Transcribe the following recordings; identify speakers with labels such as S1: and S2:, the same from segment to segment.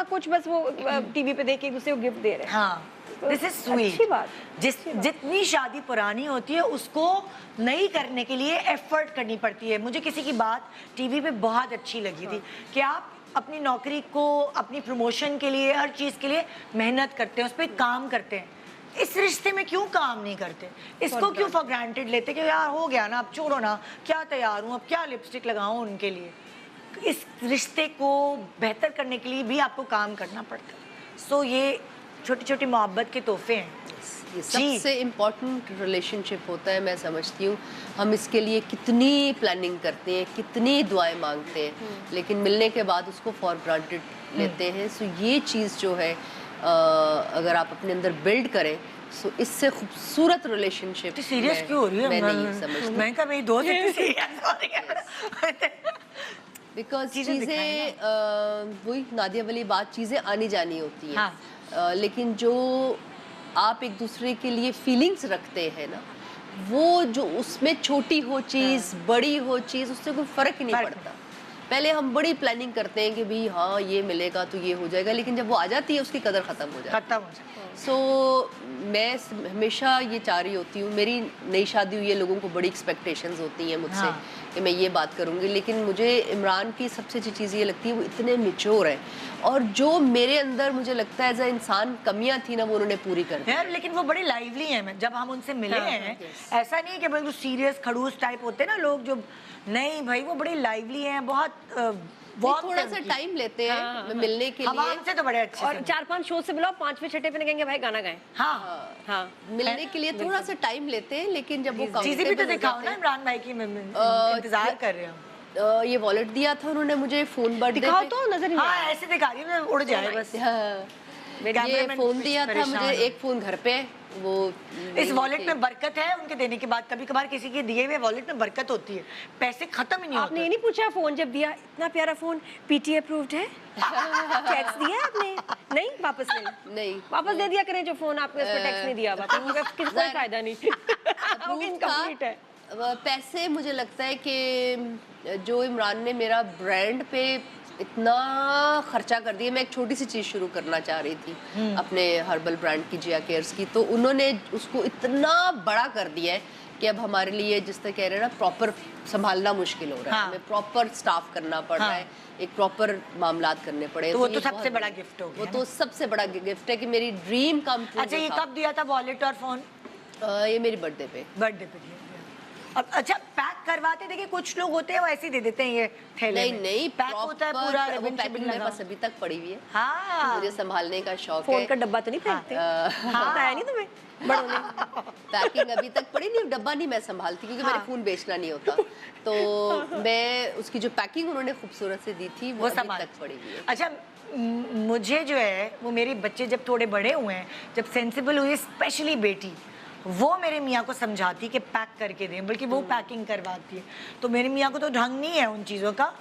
S1: ना कुछ, बस वो टीवी पे देख के एक दूसरे को गिफ्ट दे रहे हैं।
S2: हाँ, दिस इज स्वीट।
S1: अच्छी बात।
S2: जितनी शादी पुरानी होती है उसको नई करने के लिए एफर्ट करनी पड़ती है। मुझे किसी की बात टीवी पे बहुत अच्छी लगी थी कि आप अपनी नौकरी को, अपनी प्रमोशन के लिए, हर चीज़ के लिए मेहनत करते हैं, उस पर काम करते हैं। इस रिश्ते में क्यों काम नहीं करते? इसको क्यों फॉर ग्रांटेड लेते कि यार हो गया ना, अब छोड़ो ना, क्या तैयार हूँ, अब क्या लिपस्टिक लगाऊँ उनके लिए। इस रिश्ते को बेहतर करने के लिए भी आपको काम करना पड़ता है। सो ये छोटी छोटी मोहब्बत के तोहफे हैं।
S3: ये सबसे इम्पोर्टेंट रिलेशनशिप होता है, मैं समझती हूँ। हम इसके लिए कितनी प्लानिंग करते हैं, कितनी दुआएं मांगते हैं, लेकिन मिलने के बाद उसको फॉर ग्रांटेड लेते हैं। सो ये चीज़ जो है अगर आप अपने अंदर बिल्ड करें, सो इससे खूबसूरत रिलेशनशिप।
S2: तो सीरियस क्यों हो रही है?
S3: मैं नहीं समझती।
S2: मैं कहा मेरी दोस्त इतनी सीरियस हो रही है।
S3: बिकॉज
S2: चीज़ें
S3: चीज़ें वही नादिया वाली बात, चीज़ें आनी जानी होती हैं।
S2: हाँ।
S3: लेकिन जो आप एक दूसरे के लिए फीलिंग्स रखते हैं ना, वो जो उसमें छोटी हो चीज़, बड़ी हो चीज़, उससे कोई फ़र्क ही नहीं पड़ता। पहले हम बड़ी प्लानिंग करते हैं कि भाई हाँ ये मिलेगा तो ये हो जाएगा, लेकिन जब वो आ जाती है उसकी कदर ख़त्म हो जाती है। सो मैं हमेशा ये चाह रही होती हूँ, मेरी नई शादी हुई है, लोगों को बड़ी एक्सपेक्टेशंस होती हैं मुझसे। हाँ। कि मैं ये बात करूँगी, लेकिन मुझे इमरान की सबसे अच्छी चीज़ ये लगती है, वो इतने मैच्योर हैं, और जो मेरे अंदर मुझे लगता है एज अ इंसान कमियाँ थी ना, वो उन्होंने पूरी कर दी।
S2: यार लेकिन वो बड़ी लाइवली हैं। जब हम उनसे मिले हैं, ऐसा नहीं है कि बिल्कुल सीरियस खड़ूस टाइप होते ना लोग, जो नहीं भाई, वो बड़ी लाइवली हैं, बहुत
S3: थोड़ा सा टाइम लेते हैं मिलने के लिए।
S2: हमसे तो बड़े अच्छे,
S1: और 4-5 शो से मिलो, 5वें छठे पे कहेंगे भाई गाना गाएं।
S2: हाँ,
S3: मिलने के लिए थोड़ा सा टाइम लेते हैं, लेकिन जब वो
S2: चीजें भी तो दिखाओ ना इमरान भाई की, इंतजार कर रहे हो।
S3: ये वॉलेट दिया था उन्होंने मुझे, फोन बर्थडे
S1: दिखाओ तो नजर नहीं।
S2: हाँ ऐसे दिखा रही हूँ, उड़ जाए बस।
S3: ये फोन दिया था मुझे, एक फोन घर पे, वो
S2: इस वॉलेट में बरकत है उनके देने के बाद। कभी कभार किसी के दिए हुए वॉलेट में बरकत होती है, पैसे खत्म ही नहीं होते।
S1: आपने ये नहीं पूछा फोन जब दिया, इतना प्यारा फोन पीटी अप्रूव्ड है, टैक्स दिया है आपने? नहीं, वापस नहीं वापस दे दिया करें जो फोन आपने इसमें टैक्स नहीं दिया, वापस किसी कोई फायदा नहीं। इनकम्प्लीट है।
S3: पैसे मुझे लगता है कि जो इमरान ने मेरा ब्रांड पे इतना खर्चा कर दिया, मैं एक छोटी सी चीज़ शुरू करना चाह रही थी अपने हर्बल ब्रांड की, जिया केयर्स की, तो उन्होंने उसको इतना बड़ा कर दिया है कि अब हमारे लिए जिस तरह कह रहे हैं ना, प्रॉपर संभालना मुश्किल हो रहा है। हमें प्रॉपर स्टाफ करना पड़ रहा है, एक प्रॉपर मामलात करने पड़े।
S2: तो वो तो सबसे बड़ा गिफ्ट हो गया।
S3: वो तो सबसे बड़ा गिफ्ट है कि मेरी ड्रीम कम ट्रू।
S2: अच्छा, ये कब दिया था वॉलेट और फोन?
S3: ये मेरी बर्थडे पे
S2: दिया। अब अच्छा, पैक करवाते, देखिए कुछ लोग होते हैं वो ऐसे ही दे देते हैं ये थैले में।
S3: नहीं
S2: पैक होता है पूरा,
S3: वो पैकिंग मेरे पास अभी तक पड़ी हुई है।
S2: हाँ,
S3: मुझे संभालने का शौक है।
S1: फोन का डब्बा तो नहीं फेंकते? हाँ, है नहीं तुम्हें बड़ों ने?
S3: पैकिंग अभी तक पड़ी नहीं, डब्बा नहीं मैं संभालती, क्योंकि मैंने फोन बेचना नहीं होता। तो मैं उसकी जो पैकिंग उन्होंने खूबसूरत से दी थी, वो अभी तक पड़ी हुई है।
S2: अच्छा, मुझे जो है वो मेरे बच्चे जब थोड़े बड़े हुए हैं, जब सेंसिबल हुए, स्पेशली बेटी, वो मेरे मियाँ को समझाती कि पैक करके दें, बल्कि वो पैकिंग करवाती है। तो मेरे मियाँ को तो ढंग नहीं है उन चीज़ों का,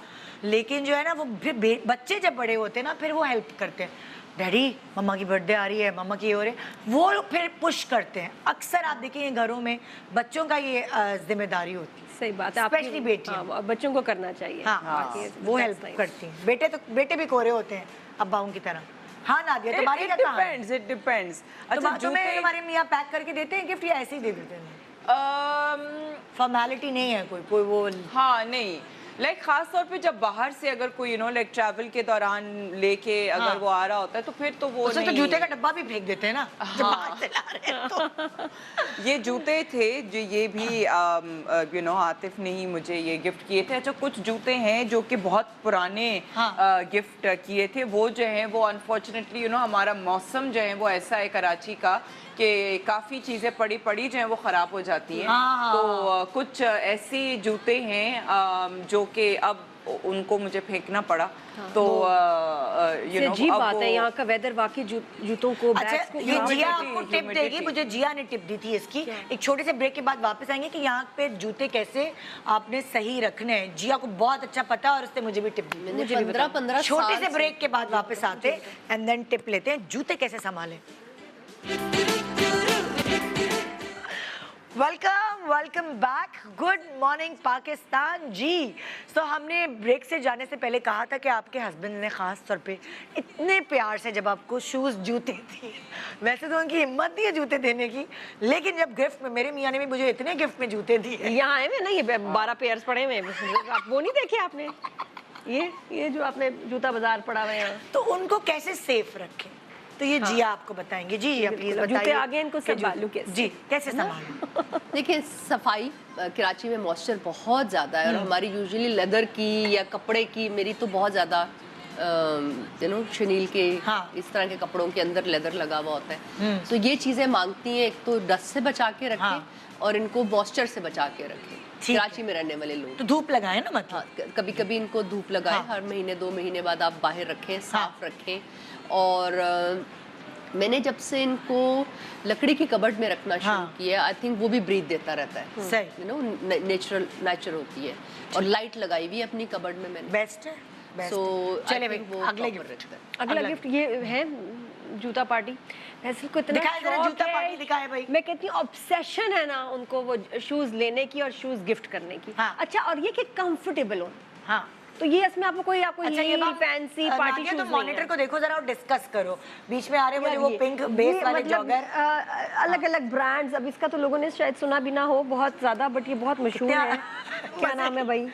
S2: लेकिन जो है ना वो फिर बच्चे जब बड़े होते हैं ना, फिर वो हेल्प करते हैं। डैडी मम्मा की बर्थडे आ रही है, मम्मा की हो रही है, वो लोग फिर पुश करते हैं। अक्सर आप देखेंगे घरों में बच्चों का ये जिम्मेदारी होती है।
S1: सही बात है,
S2: स्पेशली बेटी।
S1: हाँ, बच्चों को करना चाहिए।
S2: हाँ, वो हेल्प करती हैं। बेटे भी कोरे होते हैं अब्बाओं की तरह। हाँ नादिया, तुम्हारी क्या कहानी?
S4: It depends. अच्छा,
S2: तुम्हें तुम्हारे मियाँ पैक करके देते हैं गिफ्ट, या ऐसे ही दे देते हैं? फॉर्मेलिटी नहीं है कोई वो?
S4: हाँ, नहीं, लाइक खास तौर पे जब बाहर से अगर कोई लाइक ट्रैवल के दौरान लेके अगर वो आ रहा होता है, तो फिर तो वो नहीं।
S2: तो जूते का डब्बा भी फेंक देते हैं ना जब बाहर से ला रहे हैं तो।
S4: ये जूते थे जो ये भी आतिफ ने ही मुझे ये गिफ्ट किए थे। अच्छा, कुछ जूते हैं जो कि बहुत पुराने गिफ्ट किए थे, वो जो हैं वो अनफॉर्चुनेटली हमारा मौसम जो है वो ऐसा है कराची का कि काफ़ी चीज़ें पड़ी जो हैं वो ख़राब हो जाती हैं। तो कुछ ऐसी जूते हैं जो कि अब उनको मुझे फेंकना पड़ा। तो
S1: अजीब बात है, यहाँ का वेदर वाकई जूतों को, बैग्स को।
S2: ये जिया आपको टिप देगी, मुझे जिया ने टिप दी थी इसकी। एक छोटे से ब्रेक के बाद वापस आएंगे कि यहाँ पे जूते कैसे आपने सही रखने हैं। जिया को बहुत अच्छा पता है और उसने मुझे भी टिप दी।
S3: मुझे 15
S2: छोटे से ब्रेक के बाद वापस आते एंड देन टिप लेते हैं जूते कैसे संभालें। Welcome back. Good morning Pakistan ji. तो हमने ब्रेक से जाने से पहले कहा था कि आपके हस्बैंड ने ख़ास तौर पे इतने प्यार से जब आपको शूज़ जूते दिए, वैसे तो उनकी हिम्मत नहीं है जूते देने की, लेकिन जब गिफ्ट में मेरे मियाँ ने भी मुझे इतने गिफ्ट में जूते दिए।
S1: यहाँ आए हुए ना, ये 12 पेयर्स पड़े हुए हैं, आप वो नहीं देखे आपने? ये जो आपने जूता बाजार पड़ा हुआ है यहाँ,
S2: तो उनको कैसे सेफ रखें, तो ये जिया आपको बताएंगे। जी जिया प्लीज बताइए।
S1: जूते आगे इनको संभालूं कैसे?
S2: जी कैसे संभालूं?
S3: देखिए, सफाई कराची में मॉइस्चर बहुत ज़्यादा है और हमारी यूजुअली लेदर की या कपड़े की, मेरी तो बहुत ज़्यादा शनील के इस तरह के कपड़ों के अंदर लेदर लगा हुआ होता है। तो ये चीज़ें मांगती हैं, एक तो डस्ट से बचा के रखें और इनको मॉइस्चर से बचा के रखें। कराची में रहने वाले लोग
S2: तो धूप लगाएं ना, मतलब
S3: हाँ, कभी कभी इनको धूप लगाएं। हर महीने 2 महीने बाद आप बाहर रखें, साफ रखें। और मैंने जब से इनको लकड़ी की कबर्ड में रखना शुरू किया, आई थिंक वो भी ब्रीथ देता रहता है,
S2: सही,
S3: नेचर होती है। और लाइट लगाई हुई है अपनी कबर्ड में मैंने।
S2: बेस्ट है।
S3: सो
S2: चले भाई,
S1: अगला गिफ्ट ये है जूता पार्टी। फैसल को इतना
S2: जूता पार्टी दिखाए भाई।
S1: मैं कहती हूँ ऑब्सेशन है ना उनको वो शूज लेने की और शूज गिफ्ट करने की। अच्छा, और ये कि कंफर्टेबल हो।
S2: हाँ,
S1: तो ये इसमें आपको
S2: अच्छा, ये
S1: फैंसी पार्टी शूज
S2: तो मॉनिटर को देखो जरा और डिस्कस करो। बीच में आ रहे मुझे वो पिंक बेस वाले जॉगर,
S1: अलग अलग ब्रांड्स। अब इसका तो लोगों ने शायद सुना भी ना हो बहुत ज्यादा, बट ये बहुत मशहूर है। क्या नाम है भाई?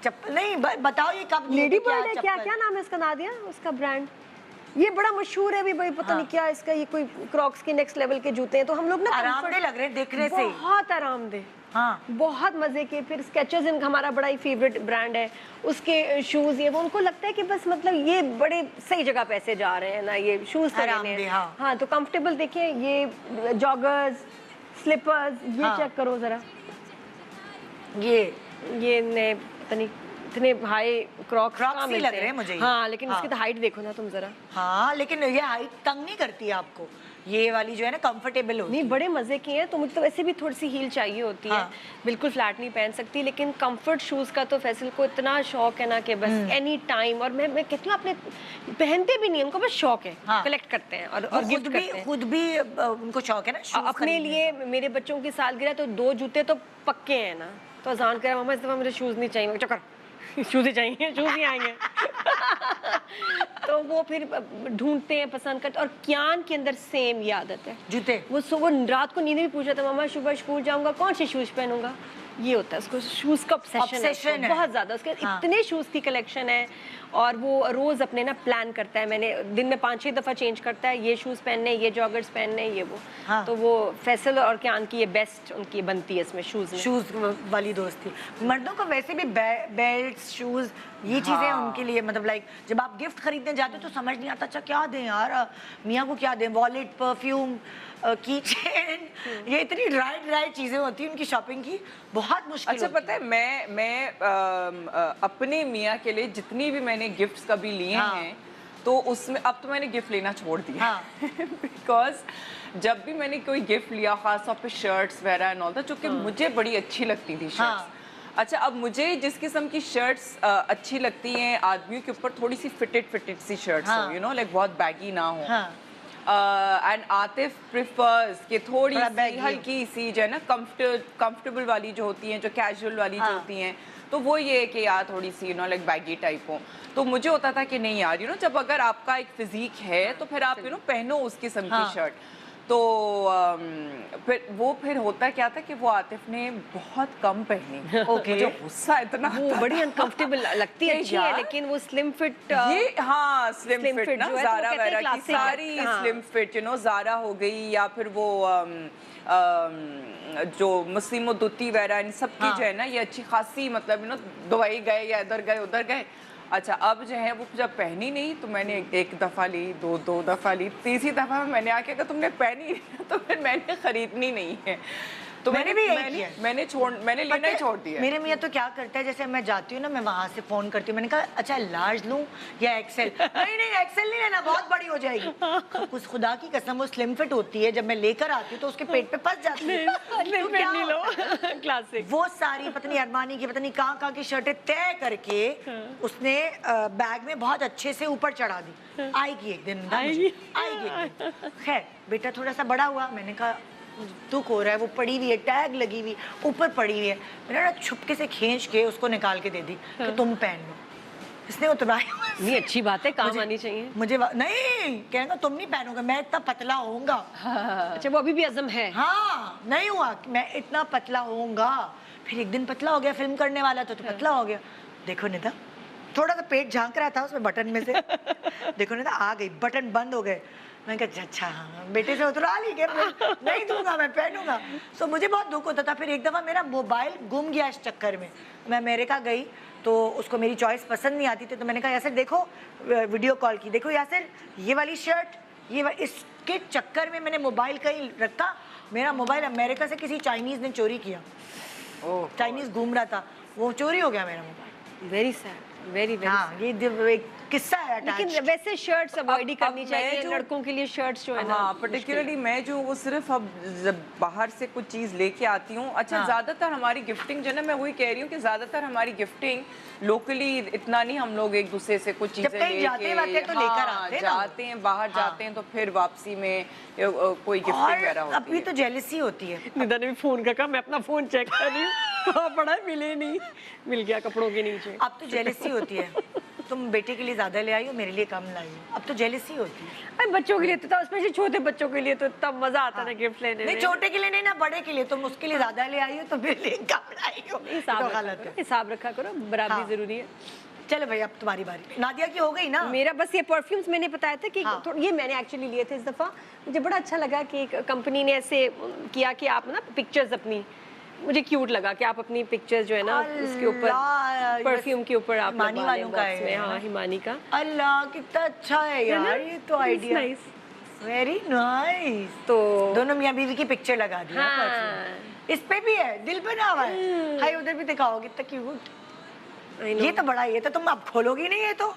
S2: चप्पल नहीं, बताओ ये कब
S1: लेडी बर्ड है क्या? क्या नाम है इसका? नादिया उसका ब्रांड, ये बड़ा मशहूर है भी भाई, पता नहीं क्या इसका। ये कोई क्रॉक्स के नेक्स्ट लेवल के जूते हैं। तो हम लोग ना
S2: आरामदेह लग रहे हैं देखने से,
S1: बहुत आरामदेह,
S2: हाँ,
S1: बहुत मजे के। फिर स्केचर्स इनका हमारा बड़ा ही फेवरेट ब्रांड है, उसके शूज ये वो उनको लगता है कि बस मतलब ये बड़े सही जगह पैसे जा रहे हैं ना, ये शूज तो लेने हैं। हाँ, तो कंफर्टेबल देखिए, ये जॉगर्स, स्लीपर्स, ये चेक करो जरा। ये नए पता नहीं इतने हाई क्रॉक्स
S2: ही लग रहे हैं मुझे।
S1: हाँ, लेकिन इसकी तो हाइट देखो ना तुम जरा।
S2: हाँ, लेकिन ये हाइट तंग नहीं करती है आपको, ये वाली जो है ना कंफर्टेबल होती है।
S1: नहीं, बड़े मजे की हैं। तो मुझे तो वैसे भी थोड़ी सी हील चाहिए होती है, बिल्कुल फ्लैट नहीं पहन सकती। लेकिन कंफर्ट शूज का तो फैसल को इतना शौक है ना कि बस एनी टाइम। और मैं कहती हूँ अपने पहनते भी नहीं, उनको बस शौक है, कलेक्ट करते हैं और गिफ्ट करते हैं।
S2: खुद भी उनको शौक है ना
S1: अपने लिए। मेरे बच्चों की सालगिरह तो 2 जूते तो पक्के हैं ना, तो अजान करा मम्मा इस दफा मुझे शूज नहीं चाहिए, चक्कर शूज ही चाहिए, शूज ही आएंगे। तो वो फिर ढूंढते हैं, पसंद करते। और क्यान के अंदर सेम ये आदत है
S2: जूते।
S1: वो रात को नींद में पूछ रहा था, मम्मा सुबह स्कूल जाऊंगा कौन से शूज पहनूंगा। ये होता है उसको, शूज का ऑब्सेशन है बहुत ज्यादा। उसके इतने शूज की कलेक्शन है और वो रोज अपने ना प्लान करता है। मैंने दिन में 5-6 दफा चेंज करता है, ये शूज पहनने, ये जॉगर्स पहनने, ये वो। तो वो फैसल और क्यान की ये बेस्ट उनकी बनती है इसमें शूज
S2: वाली दोस्ती। मर्दों को वैसे भी बेल्ट, शूज, ये चीजें उनके लिए मतलब लाइक जब आप गिफ्ट खरीदने जाते हो तो समझ नहीं आता अच्छा क्या दें यार, मियाँ को क्या दें, वॉलेट, परफ्यूम, की चेन, ये इतनी ड्राई चीजें होती हैं उनकी शॉपिंग की, बहुत मुश्किल।
S4: अच्छा, पता है मैं अपने मियाँ के लिए जितनी भी मैंने गिफ्ट्स कभी लिए हैं, तो उसमें अब तो मैंने गिफ्ट लेना छोड़ दिया। बिकॉज जब भी मैंने कोई गिफ्ट लिया, खास तौर पे शर्ट्स वगैरह एंड ऑल दैट, जो कि मुझे बड़ी अच्छी लगती थी शर्ट्स। अच्छा, अब मुझे जिस किस्म की शर्ट्स अच्छी लगती हैं आदमियों के ऊपर, थोड़ी सी फिटेड सी शर्ट्स हो, यू नो, लाइक बहुत बैगी ना हो। एंड आतिफ प्रिफर्स कि थोड़ी सी हल्की सी जो है ना कंफर्टेबल वाली जो होती हैं, जो कैजुअल वाली जो होती हैं, तो वो ये है कि यार थोड़ी सी you know like baggy type हो। तो मुझे होता था कि नहीं यार, यू नो, जब अगर आपका एक फिजिक है तो फिर आप यू नो पहनो उस किस्म की शर्ट। तो फिर होता क्या था कि वो आतिफ ने बहुत कम पहनी। मुझे गुस्सा इतना,
S1: वो बड़ी अनकंफर्टेबल लगती है लेकिन वो स्लिम फिट,
S4: ये स्लिम फिट ना, ज़ारा वगैरह की सारी slim fit, you know, Zara हो गई या फिर वो जो मुस्लिम दुती वगैरह इन सब की जो है ना, ये अच्छी खासी मतलब यू नो दुबई गए या इधर गए उधर गए। अच्छा, अब जो है वो जब पहनी नहीं तो मैंने एक दफ़ा ली, दो दफ़ा ली, तीसरी दफ़ा मैंने आके कहा तुमने पहनी तो फिर मैंने खरीदनी नहीं है। तो मैंने लेना ही छोड़ दिया।
S2: मेरे मियाँ तो क्या करता है, जैसे मैं जाती हूँ ना, मैं वहाँ से फोन करती हूँ, मैंने कहा अच्छा लार्ज लूँ या एक्सेल? नहीं एक्सेल नहीं लेना, बहुत बड़ी हो जाएगी। उस खुदा की कसम वो स्लिम फिट होती है, जब मैं लेकर आती हूँ तो उसके पेट पे फंस जाती है।
S1: क्लासिक।
S2: वो सारी पत्नी अरमानी की, पता नहीं कहाँ की शर्टें तय करके उसने बैग में बहुत अच्छे से ऊपर चढ़ा दी। आएगी एक दिन, आएगी। खैर बेटा थोड़ा सा बड़ा हुआ, मैंने कहा मुझे दुख हो रहा है, वो पड़ी हुई है, टैग लगी हुई ऊपर पड़ी हुई है, मैंने ना छुपके से खींच के उसको निकाल के दे दी कि तुम पहन लो। इसने उतराया।
S1: नहीं अच्छी बात है, काम आनी चाहिए।
S2: मुझे नहीं कहेगा तुम नहीं पहनोगे, मैं इतना पतला होऊंगा।
S1: अच्छा वो अभी भी अज़म है।
S2: हाँ नहीं हुआ कि मैं इतना पतला होऊंगा। फिर एक दिन पतला हो गया, फिल्म करने वाला तो पतला हो गया। देखो निदा, थोड़ा सा पेट झांक रहा था उसमें बटन में से। देखो निदा आ गई, बटन बंद हो गए। मैं कहा अच्छा हाँ, बेटे से उतरा ली क्या, नहीं दूंगा मैं पहनूंगा। सो मुझे बहुत दुख होता था। फिर एक दफ़ा मेरा मोबाइल गुम गया इस चक्कर में। मैं अमेरिका गई तो उसको मेरी चॉइस पसंद नहीं आती थी, तो मैंने कहा यासिर देखो, वीडियो कॉल की, देखो यासिर ये वाली शर्ट, इसके चक्कर में मैंने मोबाइल कहीं रखा। मेरा मोबाइल अमेरिका से किसी चाइनीज़ ने चोरी किया। चाइनीज़ घूम रहा था, वो चोरी हो गया मेरा mobile.
S1: Very sad, very very.
S2: हाँ ये एक किस्सा है।
S1: लेकिन वैसे शर्ट्स अवॉइड ही करनी चाहिए
S4: जो-
S1: लड़कों के लिए, शर्ट्स जो है ना।
S4: हाँ पर्टिकुलरली मैं जो वो सिर्फ अब जब बाहर से कुछ चीज़ लेके आती हूँ। अच्छा ज़्यादातर हमारी गिफ्टिंग जो है ना, मैं वही कह रही हूँ कि ज़्यादातर हमारी गिफ्टिंग लोकली इतना नहीं, हम लोग एक दूसरे से कुछ चीज़ें
S2: कहीं जाते वाते तो लेकर आते हैं ना।
S4: जाते हैं बाहर जाते हैं तो फिर वापसी में कोई गिफ्टिंग वगैरह
S2: और
S4: होती
S2: अभी
S4: है।
S2: तो जेलसी होती है।
S1: निदा ने भी फोन का कहा, मैं अपना फोन चेक कर रही हूँ, कहाँ पड़ा है, मिले नहीं, मिल गया कपड़ों के नीचे।
S2: अब तो जेलसी होती है, तुम बेटे के लिए ज्यादा ले आई हो, मेरे लिए कम लाई हो, अब तो जेलसी होती है।
S1: अरे बच्चों के लिए तो, स्पेशली छोटे बच्चों के लिए तो तब मजा आता है ना गिफ्ट लेने
S2: नहीं
S1: में।
S2: छोटे के लिए नहीं ना, बड़े के लिए। तुम उसके लिए ज्यादा ले आई हो तो मेरे लिए कम लाई हो,
S1: हिसाब
S2: तो
S1: रखा
S2: गलत
S1: करो,
S2: है।
S1: हिसाब रखा करो, बराबरी
S2: हाँ।
S1: जरूरी है।
S2: चलो भाई अब तुम्हारी बारी। नादिया की हो गई ना।
S1: मेरा बस ये परफ्यूम्स मैंने बताया था कि
S2: हाँ।
S1: ये मैंने एक्चुअली लिए थे इस दफ़ा। मुझे बड़ा अच्छा लगा कि एक कंपनी ने ऐसे किया कि आप ना पिक्चर्स अपनी, मुझे क्यूट लगा कि आप अपनी पिक्चर्स जो है ना उसके ऊपर,
S2: अल्लाह,
S1: परफ्यूम के ऊपर आप
S2: हिमानी
S1: लगवा लें
S2: वालों का
S1: बॉक्स में।
S2: है
S1: हाँ
S2: ना?
S1: हिमानी का।
S2: अल्लाह कितना अच्छा है यार, ये तो आइडिया वेरी नाइस।
S1: तो
S2: दोनों मियाँ बीवी की पिक्चर लगा दी है
S1: हाँ।
S2: परफ्यूम। इस पे भी है, दिल बना हुआ है। हाय उधर भी दिखाओ कितना क्यूट। ये तो बड़ा, ये तो तुम अब खोलोगी नहीं, ये तो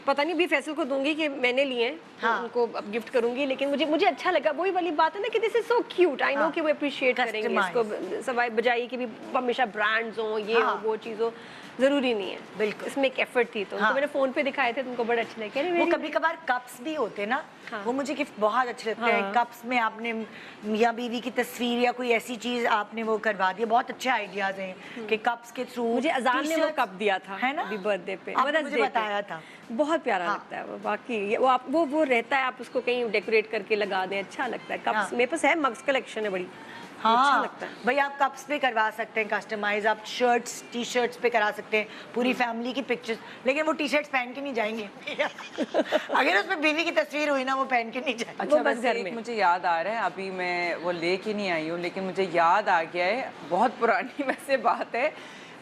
S1: पता नहीं, अभी फैसल को दूंगी कि मैंने लिए हैं, तो
S2: हाँ।
S1: उनको अब गिफ्ट करूंगी। लेकिन मुझे अच्छा लगा, वही वाली बात है ना कि this is so cute. I know कि वो अप्रिशिएट करेंगे इसको, सवाई बजाई कि भी हमेशा ब्रांड्स हो, ये हो, वो चीज़ हो, जरूरी नहीं है।
S2: बिल्कुल।
S1: इसमें एक एफर्ट थी, तो उनको मैंने फोन पे दिखाए थे, तुमको बड़े अच्छे लगे।
S2: वो कभी कभार कप्स भी होते ना, वो मुझे गिफ्ट बहुत अच्छे लगते हैं। कप्स में आपने मियाँ बीवी की तस्वीर या कोई ऐसी चीज आपने वो करवा दी, बहुत अच्छे आइडियाज हैं कि कप्स के थ्रू।
S1: मुझे अजान ने वो कप दिया था,
S2: है ना,
S1: अभी बर्थडे पे,
S2: आपने
S1: मदर्स
S2: मुझे
S1: डे पे।
S2: बताया था।
S1: बहुत प्यारा लगता है वो। बाकी वो रहता है, आप उसको कहीं डेकोरेट करके लगा दें, अच्छा लगता है। कप्स मेरे पास है, मग्स कलेक्शन है बड़ी, अच्छा लगता है।
S2: भाई आप कप्स पे करवा सकते हैं कस्टमाइज, आप शर्ट्स टी शर्ट्स पे करा सकते हैं, पूरी फैमिली की पिक्चर्स। लेकिन वो टी शर्ट्स पहन के नहीं जाएंगे। अगर उसमें बीवी की तस्वीर हुई ना, वो पहन के नहीं जाएंगे।
S4: अच्छा
S1: बस
S4: वैसे
S1: घर
S4: एक
S1: में।
S4: मुझे याद आ रहा है, अभी मैं वो लेके नहीं आई हूँ लेकिन मुझे याद आ गया है, बहुत पुरानी वैसे बात है।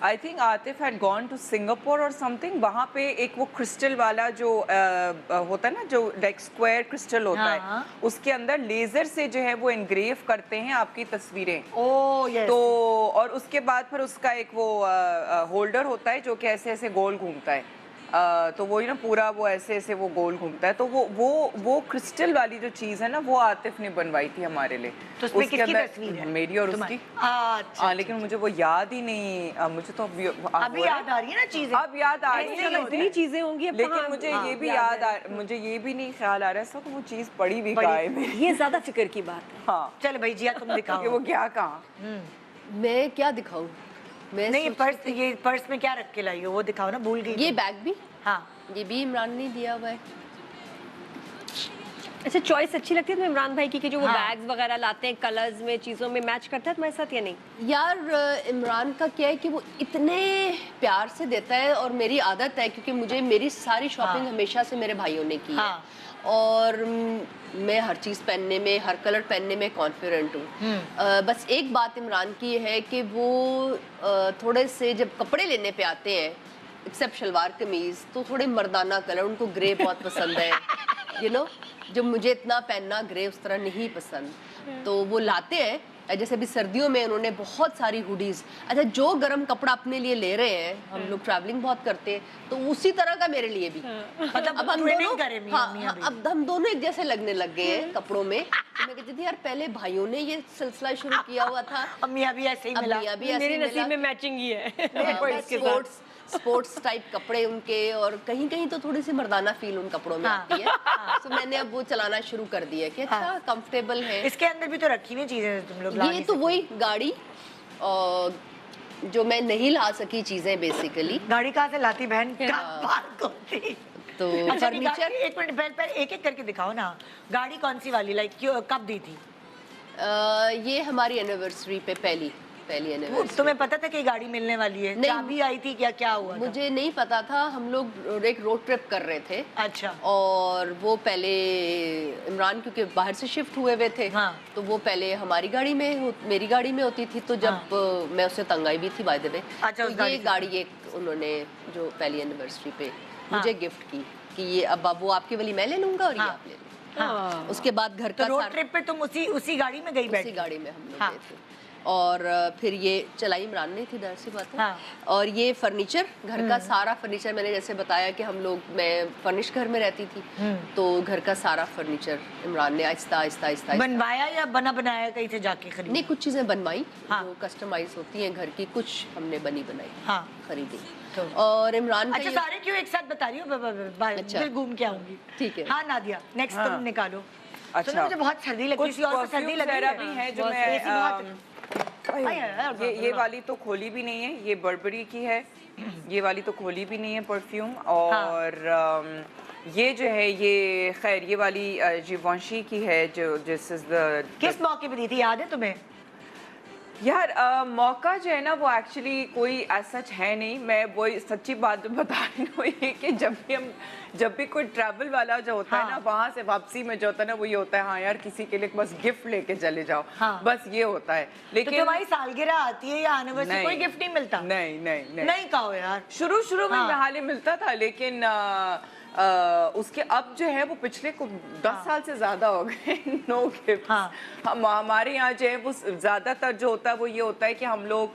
S4: I think Atif had gone to Singapore और समथिंग। वहाँ पे एक वो क्रिस्टल वाला जो होता है ना, जो लाइक स्क्वायर क्रिस्टल होता है, उसके अंदर लेजर से जो है वो इनग्रेव करते हैं आपकी तस्वीरें।
S2: Oh yes.
S4: तो और उसके बाद फिर उसका एक वो होल्डर होता है जो कि ऐसे ऐसे गोल घूमता है। तो वही ना पूरा वो ऐसे ऐसे वो गोल घूमता है। तो वो क्रिस्टल वाली जो चीज़ है ना, वो आतिफ ने बनवाई थी हमारे लिए।
S2: तो उसमें
S4: उसके
S2: किसकी
S4: अंदर
S2: तस्वीर है?
S4: मेरी और उसकी।
S2: अच्छा
S4: लेकिन मुझे वो याद ही नहीं, मुझे तो
S2: अभी याद आ रही है ना चीजें।
S4: अब याद आ रही है,
S1: इतनी चीजें होंगी, अब
S4: लेकिन
S1: कहाँ-
S4: मुझे
S1: हाँ,
S4: ये भी मुझे ये भी नहीं ख्याल आ रहा है सब वो चीज़ पड़ी भी कहाँ है मेरी।
S1: ये ज्यादा फिक्र की बात है।
S4: हाँ
S2: चलो भाई जिया तुम
S4: कि
S2: दिखाओ।
S4: वो क्या कहाँ।
S3: मैं क्या दिखाऊं? मैं
S2: नहीं
S3: सोच-
S2: पर्स, ये पर्स में क्या रख के लाई हो वो दिखाओ ना, भूल गई।
S3: ये बैग भी,
S2: हाँ
S3: ये भी इमरान ने दिया हुआ है।
S1: अच्छा चॉइस अच्छी लगती है तुम्हें इमरान भाई की कि जो वो
S2: हाँ।
S1: बैग्स वगैरह लाते हैं, कलर्स में चीजों में मैच करता है तुम्हारे साथ या नहीं?
S3: यार इमरान का क्या है कि वो इतने प्यार से देता है, और मेरी आदत है क्योंकि मुझे मेरी सारी शॉपिंग हमेशा से मेरे भाइयों ने की है, और मैं हर चीज़ पहनने में, हर कलर पहनने में कॉन्फिडेंट हूँ। बस एक बात इमरान की है कि वो थोड़े से जब कपड़े लेने पे आते हैं, एक्सेप्ट शलवार कमीज, तो थोड़े मर्दाना कलर, उनको ग्रे बहुत पसंद है। यू नो, जो मुझे इतना पहनना ग्रे उस तरह नहीं पसंद, तो वो लाते हैं। जैसे अभी सर्दियों में उन्होंने बहुत सारी हुडीज, अच्छा जो गर्म कपड़ा अपने लिए ले रहे हैं, हम लोग ट्रैवलिंग बहुत करते हैं, तो उसी तरह का मेरे लिए भी।
S2: मतलब
S3: अब हम
S2: twinning
S3: दोनों,
S2: करे मियां
S3: हाँ,
S2: मियां भी।
S3: अब हम दोनों एक जैसे लगने लग गए हैं कपड़ों में। तो मैं कहती थी यार पहले भाइयों ने ये सिलसिला शुरू किया हुआ था,
S2: अब मियां भी ऐसे ही
S3: अब
S2: मिला।
S3: मियां भी ऐसे
S1: मेरे
S3: ही
S1: नसीब
S3: मिला।
S1: में मैचिंग ही है।
S3: हाँ,
S1: और
S3: मैं
S1: इसके साथ।
S3: स्पोर्ट्स टाइप कपड़े उनके, और कहीं कहीं तो थोड़ी सी मर्दाना फील उन कपड़ों में आती है। तो मैंने अब वो चलाना शुरू कर दिया कि अच्छा कंफर्टेबल है।
S2: इसके अंदर भी तो रखी हुई चीजें तुम लोग
S3: ये तो वही गाड़ी जो मैं नहीं ला सकी चीजें बेसिकली।
S2: गाड़ी कहाँ से लाती बहन? पार्क होती।
S3: तो
S2: अच्छा
S3: फर्नीचर
S2: एक मिनट पहले एक एक करके दिखाओ ना, गाड़ी कौन सी वाली, लाइक कब दी थी?
S3: ये हमारी एनिवर्सरी पे पहली एनिवर्सरी।
S2: तुम्हें पता था कि गाड़ी मिलने वाली है?
S3: नहीं।
S2: चाबी आई थी क्या हुआ था?
S3: मुझे नहीं पता था। हम लोग एक रोड ट्रिप कर रहे थे।
S2: अच्छा।
S3: और वो पहले इमरान क्योंकि बाहर से शिफ्ट हुए हुए थे,
S2: हाँ।
S3: तो वो पहले हमारी गाड़ी में मेरी गाड़ी में होती थी। तो जब मैं उससे तंग आई भी थी बाय द वे,
S2: अच्छा,
S3: तो
S2: उस
S3: ये
S2: गाड़ी से।
S3: गाड़ी एक उन्होंने जो पहली एनिवर्सरी पे मुझे गिफ्ट की कि ये अब वो आपके वाली मैं ले लूंगा और ये आप ले लो। उसके बाद घर
S2: तो
S3: का
S2: रोड ट्रिप पे तुम उसी गाड़ी में गई बैठी?
S3: उसी गाड़ी में हम लोग
S2: हाँ।
S3: गए थे। और फिर ये चलाई इमरान ने थी, दर सी बात है।
S2: हाँ।
S3: और ये फर्नीचर, घर का सारा फर्नीचर, मैंने जैसे बताया कि मैं फर्निश घर में रहती थी, तो घर का सारा फर्नीचर इमरान ने आहिस्ता आहिस्ता
S2: बनवाया या बना बनाया कहीं से जाके खरीदा?
S3: नहीं, कुछ चीजें बनवाई
S2: हाँ।
S3: जो कस्टमाइज होती हैं घर की, कुछ हमने बनी बनाई
S2: हाँ।
S3: खरीदी।
S2: तो-
S3: और इमरान का
S2: अच्छा,
S3: ये-
S2: सारे क्यों एक साथ बता रही हो?
S3: अच्छा।
S2: दिल घूम के आऊंगी।
S3: ठीक है।
S2: हाँ नादिया, नेक्स्ट तुम निकालो।
S4: अच्छा।
S2: सुनो, मुझे बहुत सर्दी लग रही
S4: कुछ
S2: थी और सर्दी
S4: परफ्यूम
S2: लग रही
S4: वगैरह भी हैं जो मैं ये वाली तो खोली भी नहीं है, ये बर्बरी की है। ये वाली तो खोली भी नहीं है परफ्यूम। और ये जो है ये खैर ये वाली जीवांशी की है जो दिस इज द
S2: किस मौके पे दी थी, याद है तुम्हें?
S4: यार मौका जो है ना वो एक्चुअली कोई सच है नहीं। मैं वही सच्ची बात जो बता रही हूँ ये कि जब भी कोई ट्रैवल वाला जो होता है ना, वहाँ से वापसी में जो होता है ना, वो ये होता है हाँ यार किसी के लिए बस गिफ्ट लेके चले जाओ।
S2: हाँ।
S4: बस ये होता है। लेकिन
S2: तो तुम्हारी सालगिरह आती है या एनिवर्सरी, कोई गिफ्ट नहीं मिलता? नहीं कहो यार।
S4: शुरू में हाल मिलता था, लेकिन उसके अब जो है वो पिछले 10 साल से ज्यादा हो गए नो गिफ्ट। हमारे यहाँ जो है वो ज्यादातर जो होता है वो ये होता है कि हम लोग